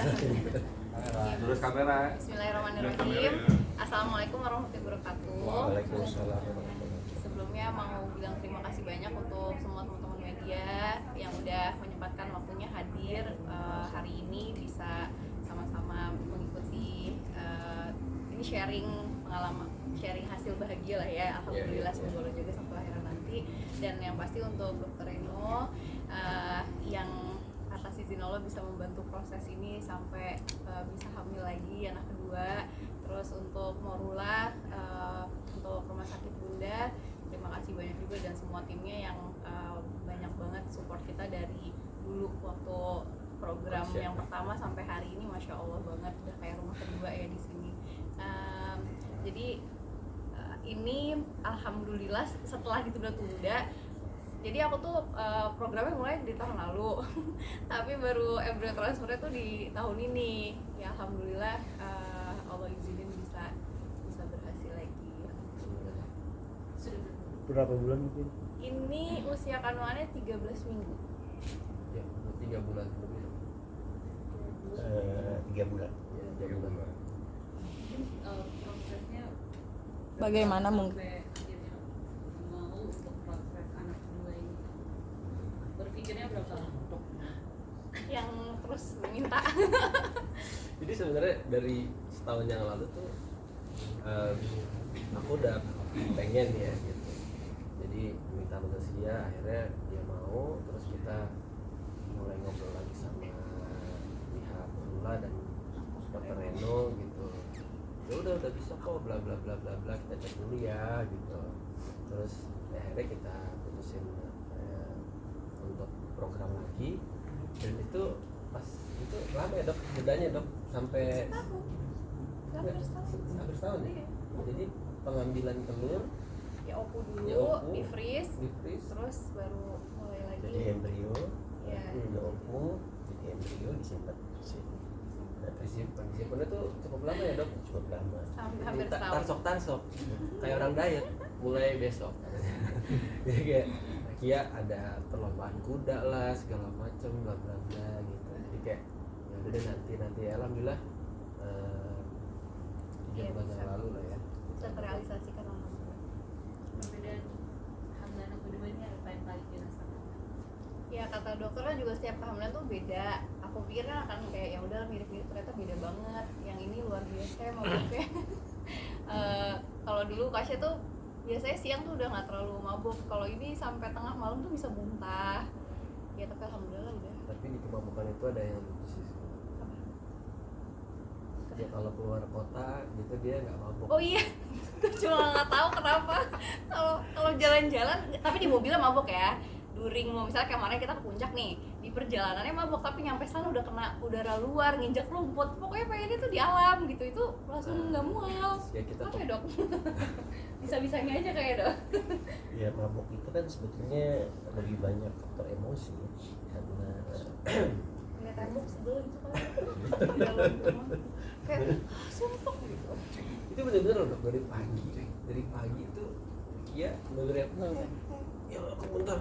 Terus kamera. Bismillahirrahmanirrahim. Assalamualaikum warahmatullahi wabarakatuh. Waalaikumsalam. Sebelumnya mau bilang terima kasih banyak untuk semua teman-teman media yang udah menyempatkan waktunya hadir hari ini bisa sama-sama mengikuti ini sharing pengalaman, sharing hasil bahagia lah ya. Alhamdulillah semoga Allah jaga sampai akhirat nanti. Dan yang pasti untuk Dr. Reno yang atas izin Allah bisa membantu proses ini sampai bisa hamil lagi anak kedua. Terus untuk Morula, untuk Rumah Sakit Bunda, terima kasih banyak juga dan semua timnya yang banyak banget support kita dari dulu waktu program yang pertama sampai hari ini, masya Allah banget, udah kayak rumah kedua ya di sini. Jadi ini alhamdulillah setelah ditunda-tunda. Jadi aku tuh programnya mulai di tahun lalu, tapi baru embryo transfernya tuh di tahun ini. Ya alhamdulillah Allah izinin bisa berhasil lagi. Sudah berapa bulan mungkin? Ini usia kandungannya 13 minggu. Ya, 3 bulan lebih. 3 bulan. Ya, 3 bulan. Prosesnya bagaimana mungkin akhirnya mau untuk proses anak kedua ini, berpikirnya berapa lama? Yang terus minta. Jadi sebenarnya dari setahun yang lalu tuh aku udah pengen ya gitu. Jadi minta manusia, akhirnya dia mau, terus kita mulai ngobrol lagi sama pihak Lula dan Dr. Reno gitu. Ya udah bisa kok, bla bla bla bla bla, kita cek dulu ya gitu. Terus akhirnya kita putusin untuk program lagi, dan itu pas itu lama ya dok, jedanya dok, sampai hampir setahun ya. Jadi pengambilan telur Ya opu dulu, Ya, opu. di freeze, di-freeze, terus baru mulai lagi. Jadi embrio, Ya. opu, jadi embrio disimpan di sini. nah, disimpannya tuh cukup lama ya dok, Cukup lama. Sampai hampir minta setahun. tarsok kayak orang diet, mulai besok. Jadi kayak Kia ada perlombaan kuda lah segala macem, bla bla bla gitu. Jadi kayak ya udah deh, nanti alhamdulillah 3 Iya, bulan yang bisa. lalu lah ya. Bisa terrealisasikan alhamdulillah. Perbedaan hamil anak kedua ini apa yang paling dirasakan? Ya kata dokternya juga setiap kehamilan tuh beda. Aku pikir kan akan kayak ya udah mirip-mirip, ternyata beda banget. Yang ini luar biasa mabuknya. Kalau dulu Kasya tuh biasanya siang tuh udah nggak terlalu mabuk. Kalau ini sampai tengah malam tuh bisa muntah. Ya tapi alhamdulillah udah. Tapi di kemabukan itu ada yang lucu sih. Ya kalau keluar kota gitu dia nggak mabuk. Oh iya, cuma nggak tahu kenapa. Kalau jalan-jalan, tapi di mobilnya mabuk ya. During mau misalnya kemarin kita ke puncak nih, di perjalanannya mabuk, tapi nyampe sana udah kena udara luar, nginjak rumput. Pokoknya pengennya tuh di alam gitu, itu langsung nggak mual. Ya kita Apa ya dok? Bisa-bisanya aja kayak dok. Ya mabuk itu kan sebetulnya lebih banyak faktor emosi ya. Karena Kayak tembok sebel gitu kan. Di dalam rumah. Kayak sumpah gitu. itu bener-bener dok, dari pagi itu Kia bener-bener ya aku muntah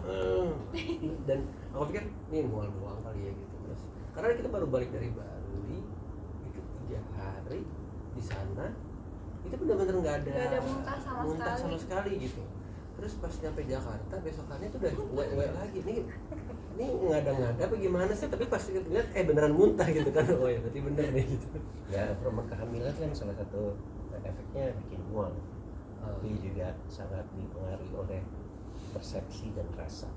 dan aku pikir nih mual doang kali ya gitu. Terus karena kita baru balik dari Bali itu 3 hari di sana, itu benar-benar nggak ada muntah sama sekali gitu. Terus pas nyampe Jakarta besokannya tuh udah wet lagi nih ngada-ngada apa gimana sih, tapi pas lihat beneran muntah gitu kan. Oh ya berarti bener nih gitu. ya trauma kehamilan kan salah satu efeknya bikin mual, tapi juga sangat dipengaruhi oleh persepsi dan rasa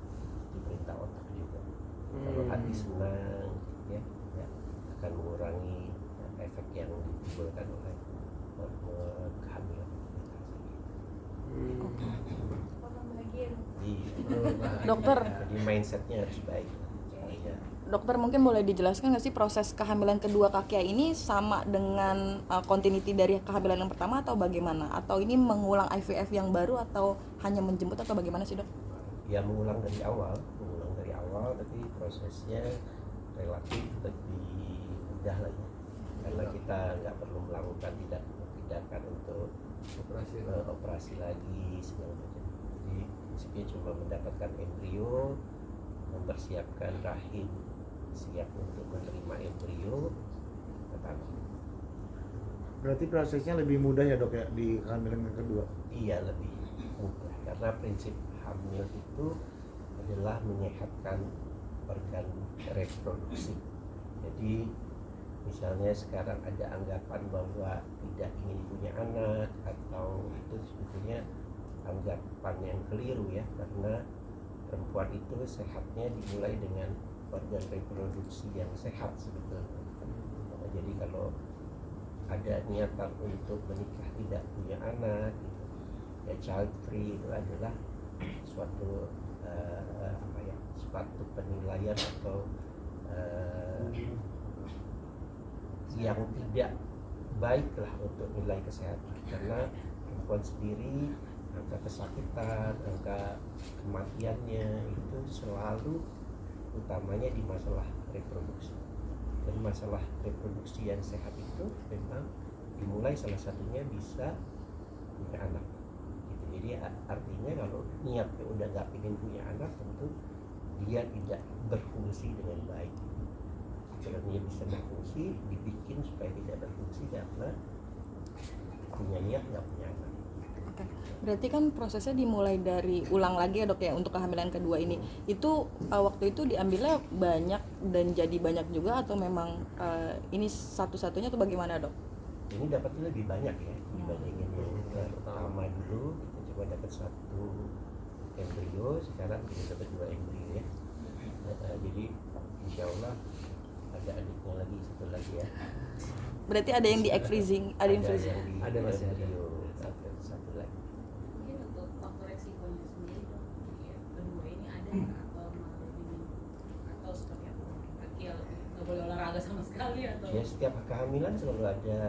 di perintah otak juga. Kalau hati senang ya akan mengurangi efek yang ditimbulkan oleh hormon kehamilan. Orang bahagia. Dokter. Jadi mindsetnya harus baik. Supaya Dokter mungkin boleh dijelaskan nggak sih proses kehamilan kedua Kakia ini sama dengan continuity dari kehamilan yang pertama atau bagaimana? Atau ini mengulang IVF yang baru atau hanya menjemput atau bagaimana sih dok? ya mengulang dari awal tapi prosesnya relatif lebih mudah lah ya, karena kita nggak perlu melakukan tindakan untuk operasi lagi segala macam. Jadi prinsipnya cuma mendapatkan embrio, mempersiapkan rahim siap untuk menerima embrio, Berarti prosesnya lebih mudah ya dok ya di kehamilan yang kedua? Iya, lebih mudah karena prinsip hamil itu adalah menyehatkan organ reproduksi. Jadi misalnya sekarang ada anggapan bahwa tidak ingin punya anak, atau itu sebetulnya anggapan yang keliru ya, karena perempuan itu sehatnya dimulai dengan organ reproduksi yang sehat sebetulnya. Jadi kalau ada niatan untuk menikah tidak punya anak gitu, ya child free itu adalah suatu suatu penilaian atau yang tidak baik lah untuk nilai kesehatan, karena perempuan sendiri angka kesakitan, angka kematiannya itu selalu utamanya di masalah reproduksi. Dan masalah reproduksi yang sehat itu memang dimulai salah satunya bisa punya anak gitu. Jadi artinya kalau niatnya udah nggak ingin punya anak, tentu dia tidak berfungsi dengan baik. Kalau dia bisa berfungsi, dibikin supaya tidak berfungsi karena punya niat nggak punya anak. Oke. Berarti kan prosesnya dimulai dari ulang lagi ya dok ya untuk kehamilan kedua ini. Itu waktu itu diambilnya banyak dan jadi banyak juga, atau memang ini satu-satunya atau bagaimana dok? Ini dapatnya lebih banyak ya dibandingin yang pertama dulu. Kita coba dapat 1 embrio, sekarang kita dapat 2 embrio ya. Jadi insya Allah ada adiknya lagi, 1 lagi ya. Berarti ada yang di egg freezing, ada yang freezing. yang di Ada, masih ada. embrio, satu lagi. Mungkin untuk faktor resikonya sendiri dok, di kedua ini ada nggak, atau malah ini, atau seperti apa? Kaki yang nggak boleh olahraga sama sekali atau? Ya setiap kehamilan selalu ada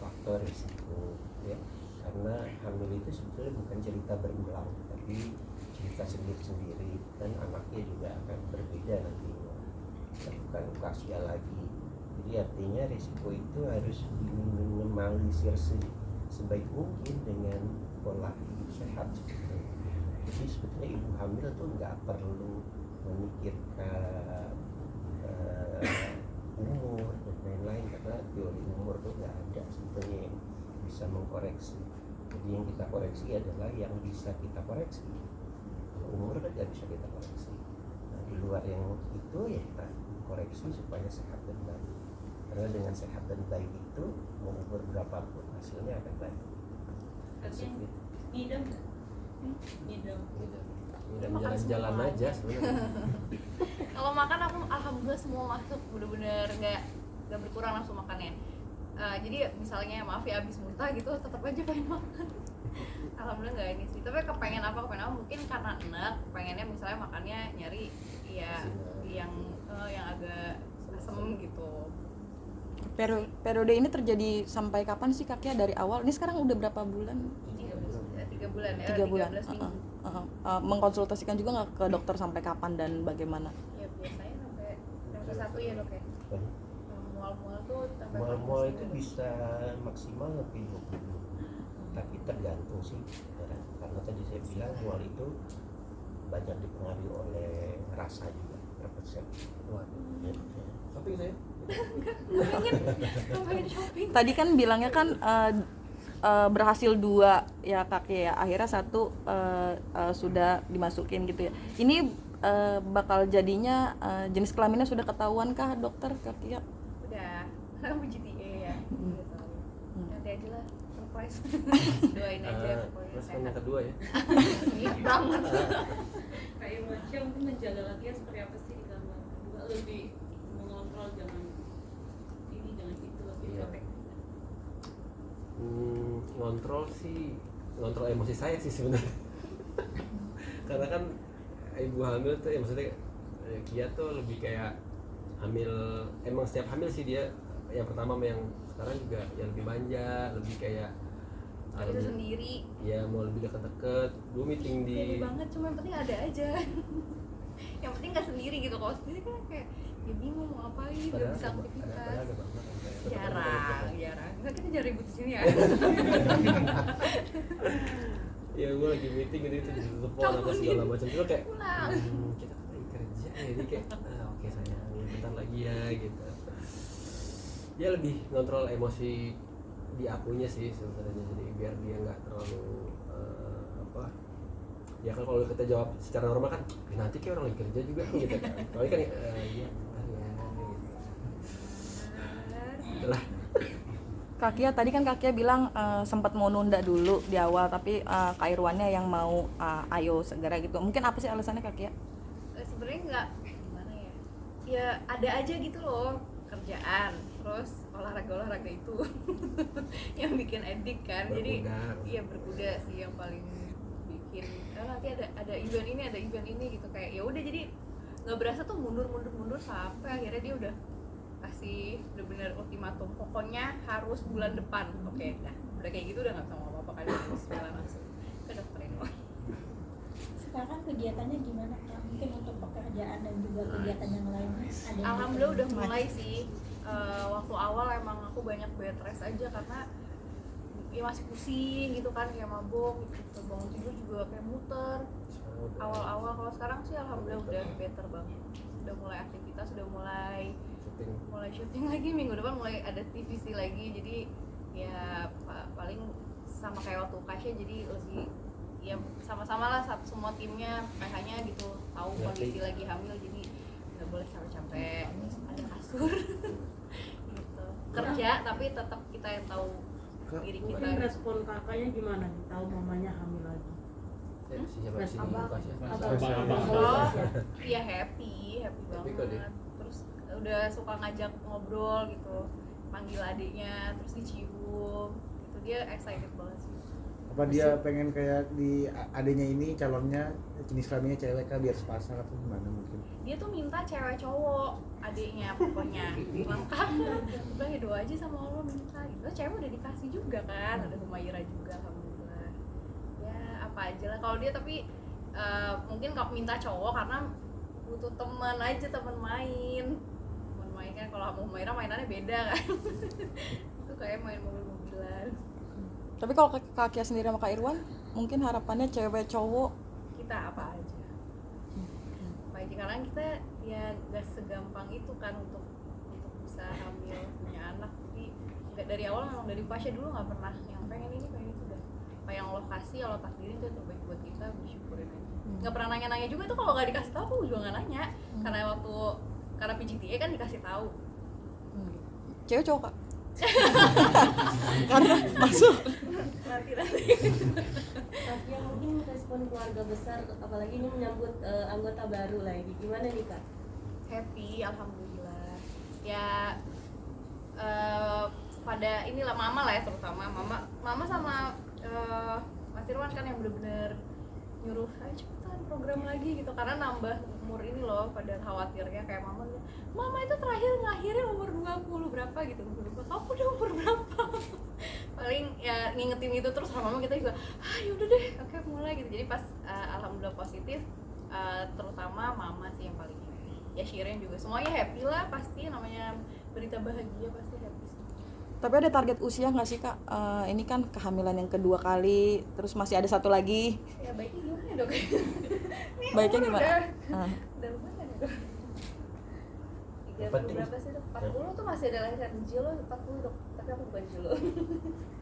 faktor risiko ya, karena hamil itu sebetulnya bukan cerita berulang, tapi cerita sendiri-sendiri, dan anaknya juga akan berbeda nantinya, bukan usia lagi. Jadi artinya risiko itu harus diminimalisir sebaik mungkin dengan pola hidup sehat sebetulnya. Jadi sebetulnya ibu hamil tuh nggak perlu memikirkan umur dan lain-lain, karena teori umur tuh nggak ada sebetulnya yang bisa mengkoreksi. Jadi yang kita koreksi adalah yang bisa kita koreksi. Umur kan nggak bisa kita koreksi. Nah, di luar yang itu ya kita koreksi supaya sehat dan baik. Karena dengan sehat dan baik itu mau umur berapapun hasilnya akan baik. Artinya ngidam nggak? Ngidam gitu. Dan Makan jalan-jalan semua aja sebenarnya. Kalau makan aku alhamdulillah semua masuk, bener-bener nggak berkurang langsung makannya. Jadi misalnya maaf ya abis muntah gitu tetap aja pengen makan. Alhamdulillah nggak ini sih, tapi kepengen apa mungkin karena enak, pengennya misalnya makannya nyari ya yang agak asem gitu. Periode ini terjadi sampai kapan sih kakek, dari awal? Ini sekarang udah berapa bulan? 3 bulan ya, 3 bulan. 13 minggu. Mengkonsultasikan juga nggak ke dokter sampai kapan dan bagaimana? Ya biasanya sampai 1 ya dok ya. Mual-mual tuh sampai Mual-mual itu bisa maksimal lebih 20, tapi tergantung sih, karena tadi saya bilang mual itu banyak dipengaruhi oleh rasa juga, berapa persen. Ya. Shopping saya. pengen shopping. Tadi kan bilangnya kan berhasil 2 ya kakek ya, akhirnya 1 sudah dimasukin gitu ya. Ini bakal jadinya jenis kelaminnya sudah ketahuan kah dokter kakek? Udah, kamu GTA ya. Gitu. Nanti aja lah, surprise. Doain aja pokoknya Terus sehat. yang kedua ya. Iya banget. Kayak macam mungkin menjaga latihan seperti apa sih di kamar kedua, lebih mengontrol jangan ini jangan itu lebih Iya. efektif. Ngontrol emosi saya sih sebenarnya. Karena kan ibu hamil tuh ya, maksudnya Kia tuh lebih kayak hamil, emang setiap hamil sih dia yang pertama sama yang sekarang juga yang lebih manja, lebih kayak Itu sendiri. ya mau lebih deket-deket. Dulu meeting Jadi di banget, cuma yang penting ada aja. Yang penting nggak sendiri gitu. Kalau sendiri kan kayak ya bingung mau ngapain, nggak bisa aktivitas. Jarang. Kita jangan ribut di sini ya. Ya gue lagi meeting gitu di telepon apa segala macam itu kayak Pulang. kita kan lagi kerja ya, jadi kayak oke sayang ya bentar lagi ya gitu. Dia lebih ngontrol emosi di akunya sih sebenarnya, jadi biar dia nggak terlalu apa ya kan, kalau kita jawab secara normal kan nanti kayak orang lagi kerja juga gitu kan, soalnya kan iya bentar ya gitu. Itulah. Kakia tadi kan Kakia bilang sempat mau nunda dulu di awal, tapi Kak Irwannya yang mau ayo segera gitu. Mungkin apa sih alasannya Kakia? Sebenarnya nggak gimana ya ada aja gitu loh, kerjaan terus olahraga itu yang bikin edik kan. Jadi iya berkuda sih yang paling bikin nanti ada event ini gitu, kayak ya udah, jadi nggak berasa tuh mundur sampai akhirnya dia udah kasih bener-bener ultimatum, pokoknya harus bulan depan. Oke, udah kayak gitu udah nggak bisa ngomong apa-apa kan, harus jalan langsung ke dokter ini. Sekarang kegiatannya gimana Kak? Mungkin untuk pekerjaan dan juga kegiatan yang lainnya ada yang Alhamdulillah udah mulai sih. Waktu awal emang aku banyak bed rest aja karena ya masih pusing gitu kan, kayak mabuk gitu, bangun tidur juga kayak muter awal-awal. Kalau sekarang sih alhamdulillah udah better banget, udah mulai aktivitas, udah mulai syuting lagi, minggu depan mulai ada TVC lagi, jadi ya paling sama kayak waktu Kasya, jadi lebih ya sama-sama lah semua timnya makanya gitu, tahu kondisi lagi hamil, jadi nggak boleh capek-capek, ada kasur gitu, kerja tapi tetap kita yang tahu diri kita. Mungkin respon kakaknya gimana nih tahu mamanya hamil lagi? Oh iya happy banget, terus udah suka ngajak ngobrol gitu, panggil adiknya terus dicium gitu, dia excited banget sih. Apa dia pengen kayak di adanya ini calonnya jenis kelaminnya cewek kan biar sepasang atau gimana mungkin? Dia tuh minta cewek cowok adiknya pokoknya lengkap. Udah ya doa aja sama Allah minta gitu. Cewek udah dikasih juga kan, ada Humaira juga alhamdulillah. Ya apa aja lah kalau dia, tapi mungkin kalau minta cowok karena butuh teman aja, teman main kan. Kalau sama Humaira mainannya beda kan. Itu kayak main mobil-mobilan. Tapi kalau Kak Kia sendiri sama Kak Irwan, mungkin harapannya cewek cowok Kita apa aja karena kita ya gak segampang itu kan untuk bisa hamil punya anak. Jadi nggak dari awal, memang dari Pasha dulu nggak pernah yang pengen ini pengen itu, udah apa yang Allah kasih, Allah takdirin itu terbaik buat kita, bersyukurin aja. Nggak pernah nanya tuh kalau nggak dikasih tahu aku juga nggak nanya. Karena PGTA kan dikasih tahu. cewek cowok Kak? Karena masuk Nanti Tapi yang mungkin respon keluarga besar, apalagi ini menyambut anggota baru lagi, gimana nih Kak? happy alhamdulillah ya. Pada inilah mama lah ya, terutama mama sama Mas Irwan kan yang bener-bener nyuruh ayo cepetan program lagi gitu, karena nambah umur ini loh, pada khawatirnya kayak mama itu terakhir ngelahirin umur 20 berapa gitu, kamu udah umur berapa? Paling ya ngingetin itu terus sama mama, kita juga yaudah deh oke mulai gitu. Jadi pas alhamdulillah positif, terutama mama sih yang paling happy, ya Shiren juga semuanya happy lah, pasti namanya berita bahagia pasti happy sih. Tapi ada target usia nggak sih Kak? Ini kan kehamilan yang kedua kali, terus masih ada satu lagi. Ya baiknya gimana dok? Baiknya gimana? Udah lumayan ya dok. 30 berapa sih dok? 40 tuh masih ada lahiran Jilo, 40 dok. Tapi aku bukan Jilo.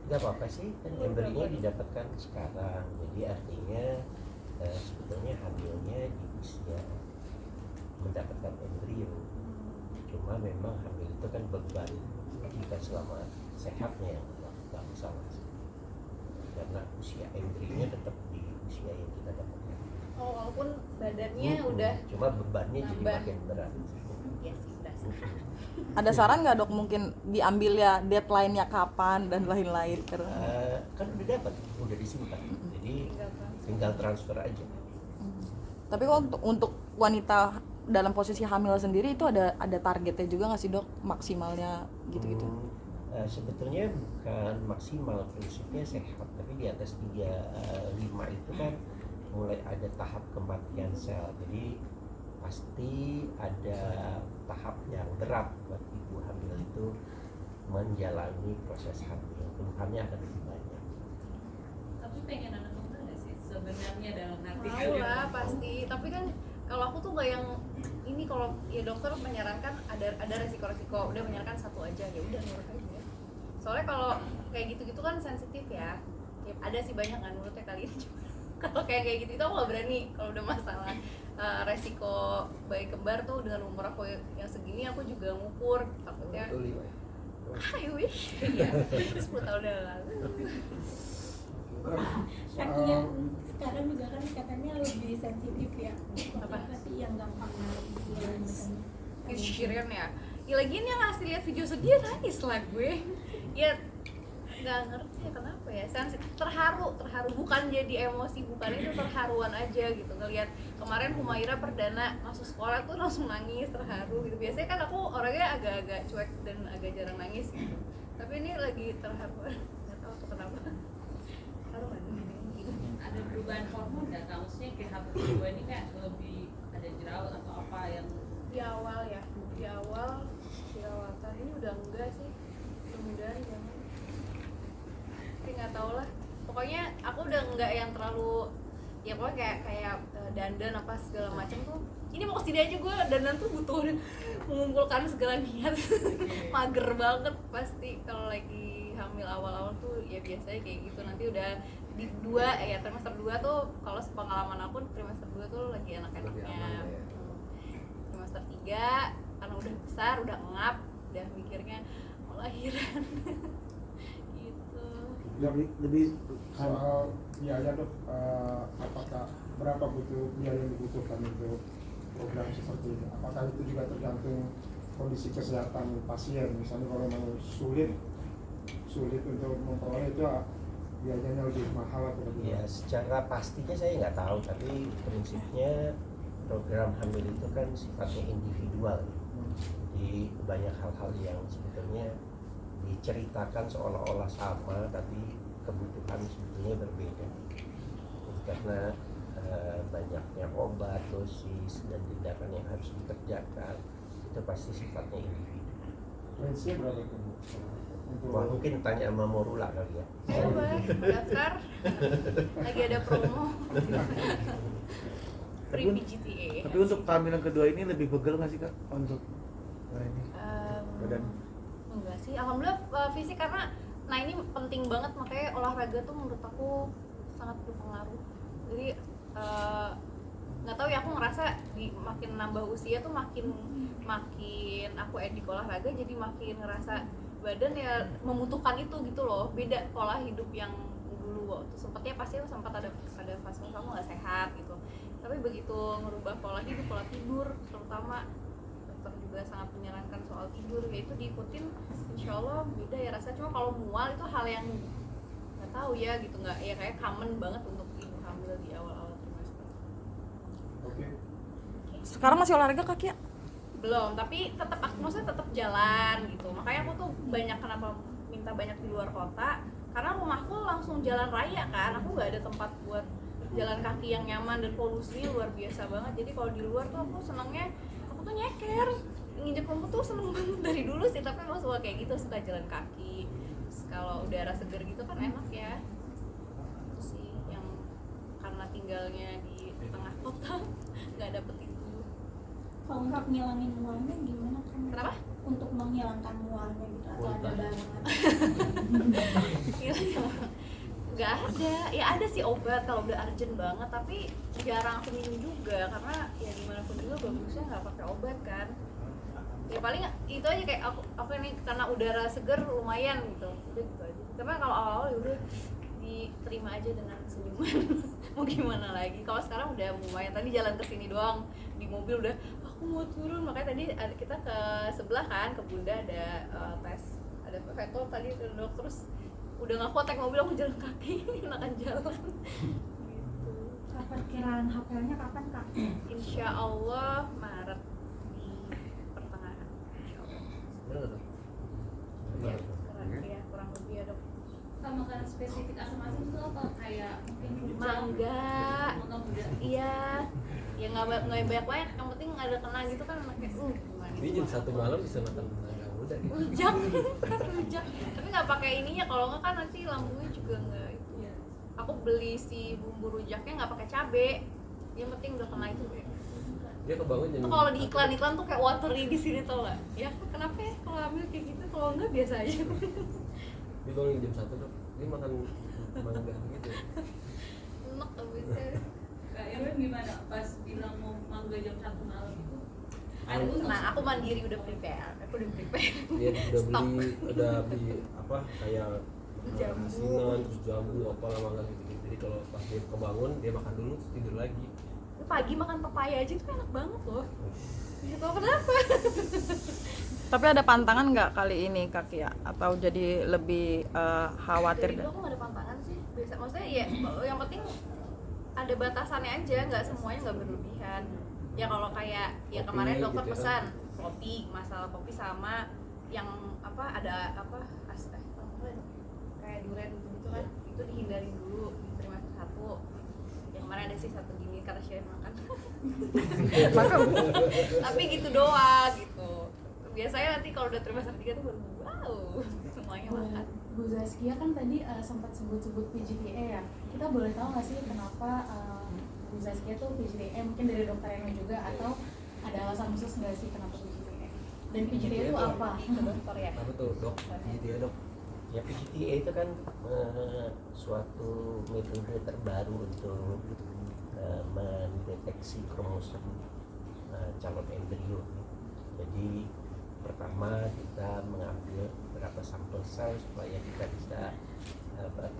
Gak apa-apa sih, kan embryonya didapatkan sekarang, jadi artinya sebetulnya hamilnya di usia mendapatkan embrio. Cuma memang hamil itu kan beban, jika selama sehatnya nggak masalah sih, karena usia embrionya tetap di usia yang kita dapatkan. Oh walaupun badannya udah cuma bebannya jadi nambah. makin berat. Iya sih berasa. Ada saran nggak dok mungkin diambil ya deadline-nya kapan dan lain-lain? Kan udah dapat, udah disimpan, jadi tinggal transfer aja. Tapi kalau untuk wanita dalam posisi hamil sendiri itu ada targetnya juga nggak sih dok, maksimalnya gitu-gitu? Sebetulnya bukan maksimal, prinsipnya sehat, tapi di atas 35 itu kan mulai ada tahap kematian sel, jadi pasti ada tahap yang berat buat ibu hamil itu menjalani proses hamil, keluhannya akan lebih banyak. Tapi pengen anak dokter nggak sih sebenarnya dalam hati Mau kalian? lah pasti, tapi kan kalau aku tuh nggak yang ini, kalau ya dokter menyarankan ada resiko-resiko, udah menyarankan satu aja, ya udah nurut aja. soalnya kalau kayak gitu-gitu kan sensitif ya ada sih banyak kan menurutnya kali ini kalau kayak gitu itu aku gak berani kalau udah masalah resiko bayi kembar tuh. Dengan umur aku yang segini aku juga ngukur takutnya I wish ya 10 tahun yang lalu. Kan yang sekarang juga kan katanya lebih sensitif ya. Apa sih yang gampang nangis Shirin ya lagian yang ngasih lihat video sedih nangis lah gue ya nggak ngerti ya kenapa ya terharu bukan jadi emosi, bukan itu terharuan aja gitu ngelihat kemarin Humaira perdana masuk sekolah tuh langsung nangis terharu gitu. Biasanya kan aku orangnya agak-agak cuek dan agak jarang nangis gitu, tapi ini lagi terharu nggak tahu tuh kenapa terharuan gitu. Ada perubahan hormon nggak? Maksudnya kayak hamil kedua ini kayak lebih ada jerawat atau apa yang di awal jerawatan ini udah enggak sih, mudah-mudahan jangan. Tapi nggak tau lah, pokoknya aku udah enggak yang terlalu ya pokoknya kayak dandan apa segala macam tuh. Ini mau kesini aja gue dandan tuh butuh mengumpulkan segala niat mager banget pasti kalau lagi hamil awal-awal tuh ya biasanya kayak gitu. Nanti udah di trimester 2 tuh kalau sepengalaman aku trimester 2 tuh lagi enak-enaknya. Trimester 3 karena udah besar, udah ngap, udah mikirnya mau lahiran gitu. Lebih soal biaya dok, apakah berapa butuh biaya yang dibutuhkan untuk program seperti ini? Apakah itu juga tergantung kondisi kesehatan pasien? Misalnya kalau mau sulit untuk memperoleh itu biayanya lebih mahal atau lebih Ya, secara pastinya saya nggak tahu, tapi prinsipnya program hamil itu kan sifatnya individual. Jadi banyak hal-hal yang sebetulnya diceritakan seolah-olah sama, tapi kebutuhan sebetulnya berbeda. Karena banyaknya obat, dosis, dan tindakan yang harus dikerjakan, itu pasti sifatnya individu. range-nya berapa tuh Bu? Wah, mungkin tanya sama Morula kali ya. Oh boleh, daftar lagi ada promo free PGTA. Tapi untuk kehamilan kedua ini lebih pegel nggak sih Kak untuk ini badan? Enggak sih, alhamdulillah fisik karena ini penting banget, makanya olahraga tuh menurut aku sangat berpengaruh. Jadi nggak tahu ya, aku ngerasa makin nambah usia tuh makin aku edik olahraga, jadi makin ngerasa badan ya membutuhkan itu gitu loh. Beda pola hidup yang dulu waktu sempatnya pasti sempat ada fase kamu nggak sehat gitu, tapi begitu merubah pola hidup, pola tidur terutama, dokter juga sangat menyarankan soal tidur, ya itu diikutin insya Allah beda ya rasanya. Cuma kalau mual itu hal yang nggak tahu ya gitu, nggak ya kayak common banget untuk ibu hamil di awal-awal trimester. Oke. Sekarang masih olahraga kaki ya? Belum, tapi tetap maksudnya tetap jalan gitu. Makanya aku tuh kenapa minta banyak di luar kota, karena rumahku langsung jalan raya kan, aku nggak ada tempat buat jalan kaki yang nyaman dan polusinya luar biasa banget. Jadi kalau di luar tuh aku senangnya, aku tuh nyeker, nginjek rumput tuh seneng banget dari dulu sih, tapi emang suka kayak gitu, suka jalan kaki. Terus kalau udara seger gitu kan enak ya. Itu sih yang karena tinggalnya di tengah kota nggak dapet itu. Kalau untuk ngilangin mualnya gimana kan? Kenapa? Untuk menghilangkan mualnya gitu atau ada barang? Nggak ada, ya ada sih obat kalau udah urgent banget, tapi jarang aku minum juga karena ya gimana pun juga bagusnya nggak pakai obat kan. Ya paling itu aja, kayak aku ini karena udara seger lumayan gitu, udah gitu aja. Karena kalau awal-awal ya udah diterima aja dengan senyuman. Mau gimana lagi? Kalau sekarang udah lumayan, tadi jalan ke sini doang di mobil udah aku mau turun, makanya tadi kita ke sebelah kan, ke Bunda ada tes, ada veto tadi ke dokter, terus udah nggak kuat naik mobil, aku jalan kaki, enakan jalan gitu. Perkiraan HPL-nya kapan Kak? Insya Allah Maret di pertengahan, Insya Allah. Ya, kurang lebih ada makanan spesifik asam-asam itu apa? Kayak mungkin mangga, iya, ya nggak banyak, yang penting ada kena gitu kan anaknya. Ini jam 1 malam bisa makan mangga muda gitu. Rujak, tapi nggak pakai ininya, kalau nggak kan nanti lambungnya juga nggak itu. Aku beli si bumbu rujaknya nggak pakai cabe, yang penting udah kena itu deh. dia kebangun jam Itu kalau di iklan-iklan tuh kayak watery di sini tau nggak? Ya kenapa ya kalau hamil kayak gitu, kalau enggak biasa aja. dia bangun jam 1 dok, dia makan mangga gitu. Enak abisnya. Kak Irwin gimana pas bilang mau mangga jam 1 malam itu? Nah aku mandiri udah prepare, Dia udah beli apa kayak Jamu. asinan terus jamu apalah mangga gitu. Jadi kalau pas dia kebangun dia makan dulu terus tidur lagi. Pagi makan pepaya aja tuh enak banget loh. Nggak tahu kenapa. Tapi ada pantangan nggak kali ini Kak Kia? Atau jadi lebih khawatir? Dari dulu aku nggak ada pantangan sih. Biasa, maksudnya ya yang penting ada batasannya aja, nggak semuanya nggak berlebihan. Ya kalau kayak ya Kopi kemarin dokter gitu ya. pesan kopi, masalah kopi sama yang apa ada apa kayak durian gitu kan, itu dihindari dulu di trimester 1. Yang kemarin ada sih 1 gini kata Sharon makan. Tapi gitu doang gitu. Biasanya nanti kalau udah trimester 3 tuh baru wow semuanya makan. Bu Zaskia kan tadi sempat sebut-sebut PGTA ya. Kita boleh tahu nggak sih kenapa Bu Zaskia tuh PGTA? Mungkin dari dokter Eno juga atau ada alasan khusus nggak sih kenapa PGTA? Dan PGTA itu apa? Dokter ya. Apa tuh dok? Dia dok. Ya PGTA itu kan suatu metode terbaru untuk mendeteksi kromosom calon embrio. Jadi pertama kita mengambil beberapa sampel sel supaya kita bisa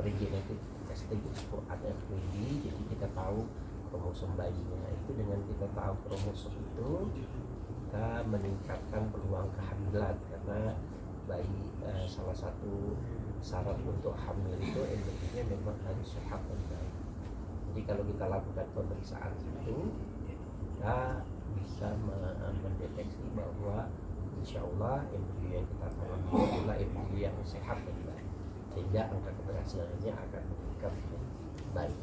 pre-genetic testing untuk AFPD. Jadi kita tahu kromosom bayinya. Itu dengan kita tahu kromosom itu kita meningkatkan peluang kehamilan karena bayi salah satu syarat untuk hamil itu embrionya memang harus sehat dan baik. Jadi kalau kita lakukan pemeriksaan itu kita bisa mendeteksi bahwa insya Allah embrio yang kita tanam adalah embrio yang sehat dan baik, sehingga angka keberhasilannya akan meningkat baik.